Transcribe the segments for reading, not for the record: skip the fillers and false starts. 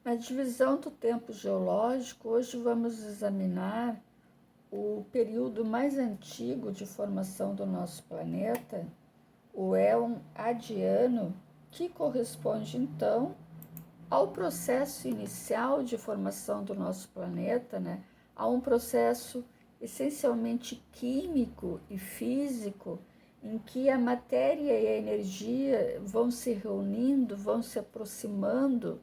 Na divisão do tempo geológico, hoje vamos examinar o período mais antigo de formação do nosso planeta, o éon adiano, que corresponde então ao processo inicial de formação do nosso planeta, né? A um processo essencialmente químico e físico, em que a matéria e a energia vão se reunindo, vão se aproximando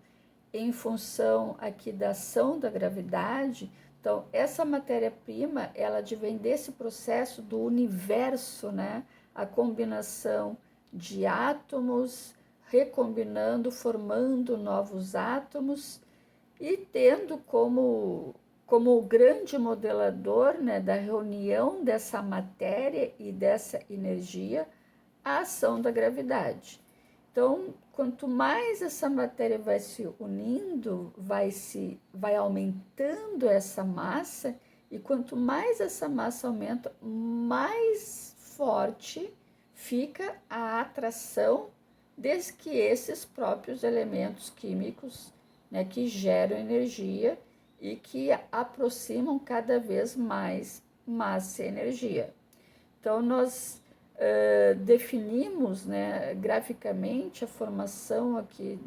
em função aqui da ação da gravidade. Então, essa matéria-prima, ela advém desse processo do universo, né? A combinação de átomos recombinando, formando novos átomos e tendo como o grande modelador, né, da reunião dessa matéria e dessa energia, a ação da gravidade. Então, quanto mais essa matéria vai se unindo, vai aumentando essa massa, e quanto mais essa massa aumenta, mais forte fica a atração desde que esses próprios elementos químicos, né, que geram energia e que aproximam cada vez mais massa e energia. Então, nós definimos, né, graficamente a formação aqui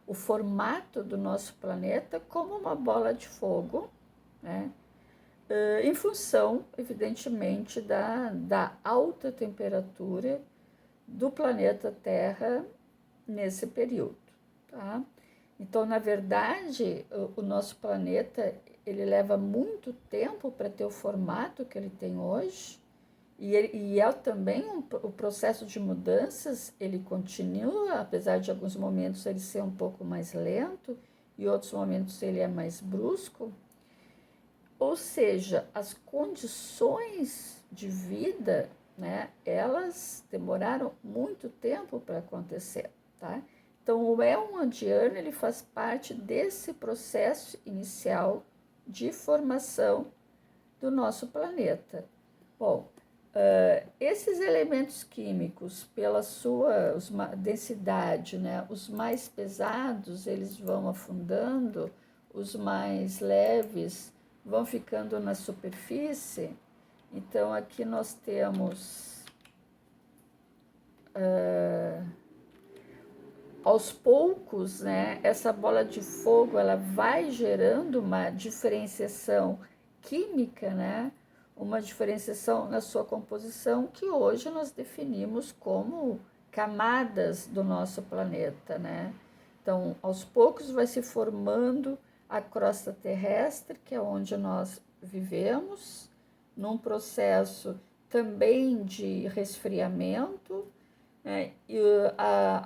o formato do nosso planeta como uma bola de fogo, né, em função, evidentemente, da alta temperatura do planeta Terra nesse período, tá? Então, na verdade, o nosso planeta, ele leva muito tempo para ter o formato que ele tem hoje, e é também o processo de mudanças, ele continua, apesar de alguns momentos ele ser um pouco mais lento, e outros momentos ele é mais brusco. Ou seja, as condições de vida, né, elas demoraram muito tempo para acontecer, tá? Então, o éon adiano, ele faz parte desse processo inicial de formação do nosso planeta. Bom, esses elementos químicos, pela sua densidade, né, os mais pesados, eles vão afundando, os mais leves vão ficando na superfície. Então, aqui nós temos, aos poucos, né, essa bola de fogo, ela vai gerando uma diferenciação química, né, uma diferenciação na sua composição, que hoje nós definimos como camadas do nosso planeta, né? Então, aos poucos vai se formando a crosta terrestre, que é onde nós vivemos, num processo também de resfriamento, né? E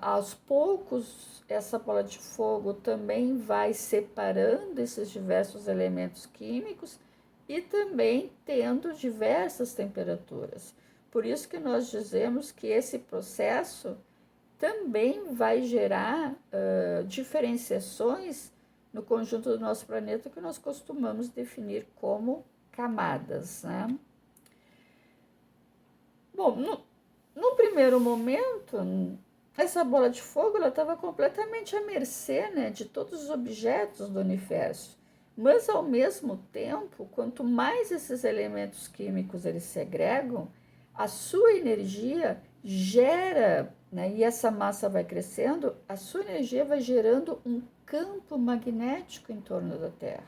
aos poucos essa bola de fogo também vai separando esses diversos elementos químicos e também tendo diversas temperaturas. Por isso que nós dizemos que esse processo também vai gerar diferenciações no conjunto do nosso planeta, que nós costumamos definir como camadas, né? Bom, no primeiro momento, essa bola de fogo estava completamente à mercê, né, de todos os objetos do universo. Mas, ao mesmo tempo, quanto mais esses elementos químicos eles se agregam, a sua energia gera, né, e essa massa vai crescendo, a sua energia vai gerando um campo magnético em torno da Terra.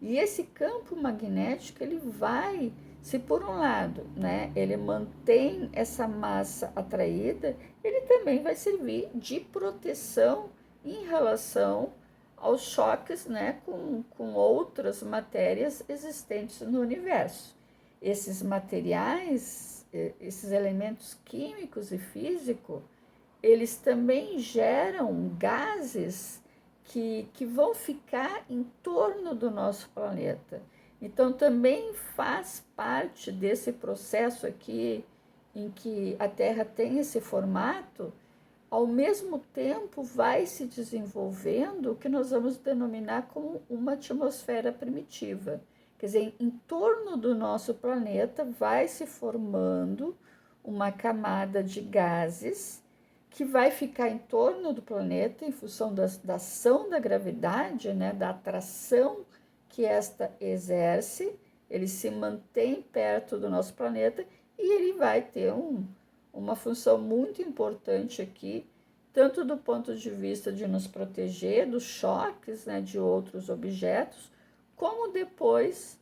E esse campo magnético, ele vai, se por um lado, né, ele mantém essa massa atraída, ele também vai servir de proteção em relação aos choques, né, com outras matérias existentes no universo. Esses materiais, esses elementos químicos e físicos, eles também geram gases que vão ficar em torno do nosso planeta. Então, também faz parte desse processo aqui, em que a Terra tem esse formato, ao mesmo tempo vai se desenvolvendo o que nós vamos denominar como uma atmosfera primitiva. Quer dizer, em torno do nosso planeta vai se formando uma camada de gases que vai ficar em torno do planeta em função da ação da gravidade, né, da atração que esta exerce. Ele se mantém perto do nosso planeta e ele vai ter uma função muito importante aqui, tanto do ponto de vista de nos proteger dos choques, né, de outros objetos, como depois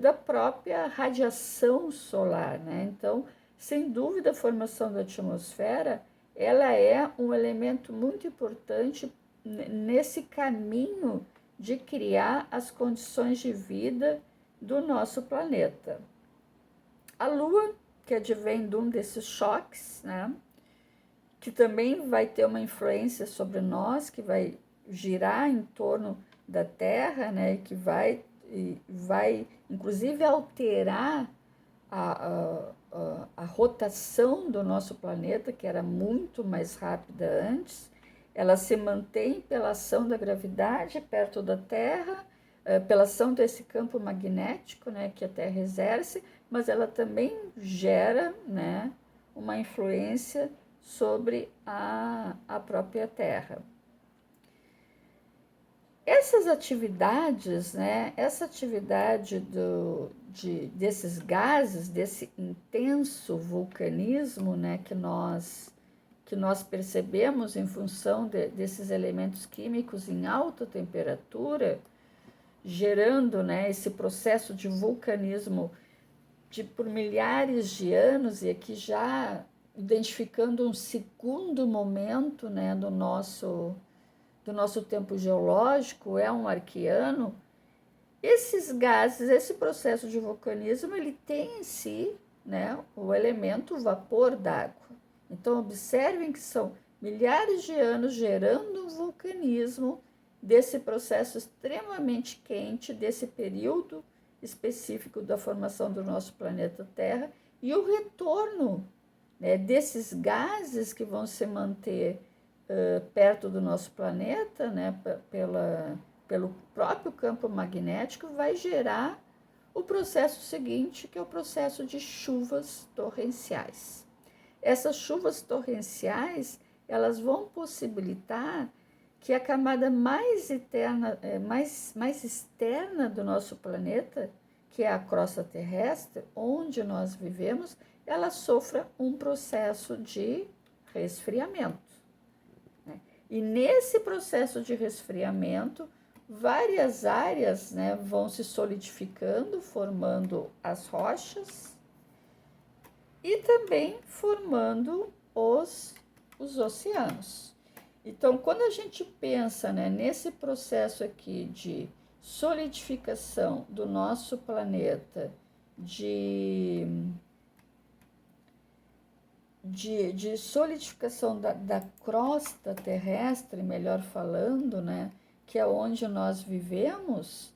da própria radiação solar, né? Então, sem dúvida, a formação da atmosfera, ela é um elemento muito importante nesse caminho de criar as condições de vida do nosso planeta. A Lua, que advém de um desses choques, né, que também vai ter uma influência sobre nós, que vai girar em torno da Terra, né, que vai inclusive alterar a rotação do nosso planeta, que era muito mais rápida antes. Ela se mantém pela ação da gravidade perto da Terra, pela ação desse campo magnético, né, que a Terra exerce, mas ela também gera, né, uma influência sobre a própria Terra. Essas atividades, né, essa atividade desses gases, desse intenso vulcanismo, né, que nós percebemos em função desses elementos químicos em alta temperatura, gerando, né, esse processo de vulcanismo por milhares de anos, e aqui já identificando um segundo momento, né, do nosso tempo geológico, é um arqueano. Esses gases, esse processo de vulcanismo, ele tem em si, né, o elemento vapor d'água. Então, observem que são milhares de anos gerando um vulcanismo desse processo extremamente quente, desse período específico da formação do nosso planeta Terra, e o retorno, né, desses gases que vão se manter perto do nosso planeta, né, pelo próprio campo magnético, vai gerar o processo seguinte, que é o processo de chuvas torrenciais. Essas chuvas torrenciais, elas vão possibilitar que a camada mais externa do nosso planeta, que é a crosta terrestre, onde nós vivemos, ela sofra um processo de resfriamento. E nesse processo de resfriamento, várias áreas, né, vão se solidificando, formando as rochas e também formando os oceanos. Então, quando a gente pensa, né, nesse processo aqui de solidificação do nosso planeta, de solidificação da crosta terrestre, melhor falando, né, que é onde nós vivemos,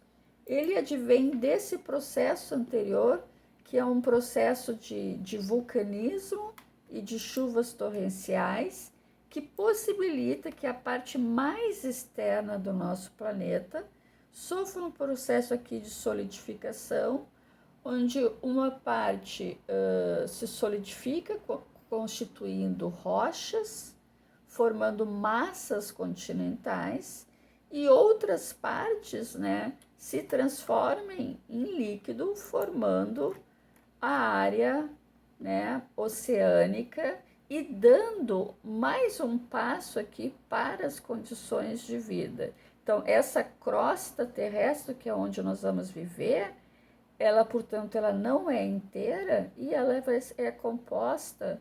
ele advém desse processo anterior, que é um processo de vulcanismo e de chuvas torrenciais, que possibilita que a parte mais externa do nosso planeta sofra um processo aqui de solidificação, onde uma parte se solidifica, constituindo rochas, formando massas continentais, e outras partes, né, se transformem em líquido, formando a área, né, oceânica, e dando mais um passo aqui para as condições de vida. Então, essa crosta terrestre, que é onde nós vamos viver, ela, portanto, ela não é inteira, e ela é composta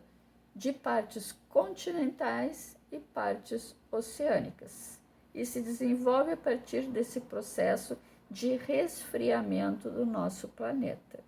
de partes continentais e partes oceânicas, e se desenvolve a partir desse processo de resfriamento do nosso planeta.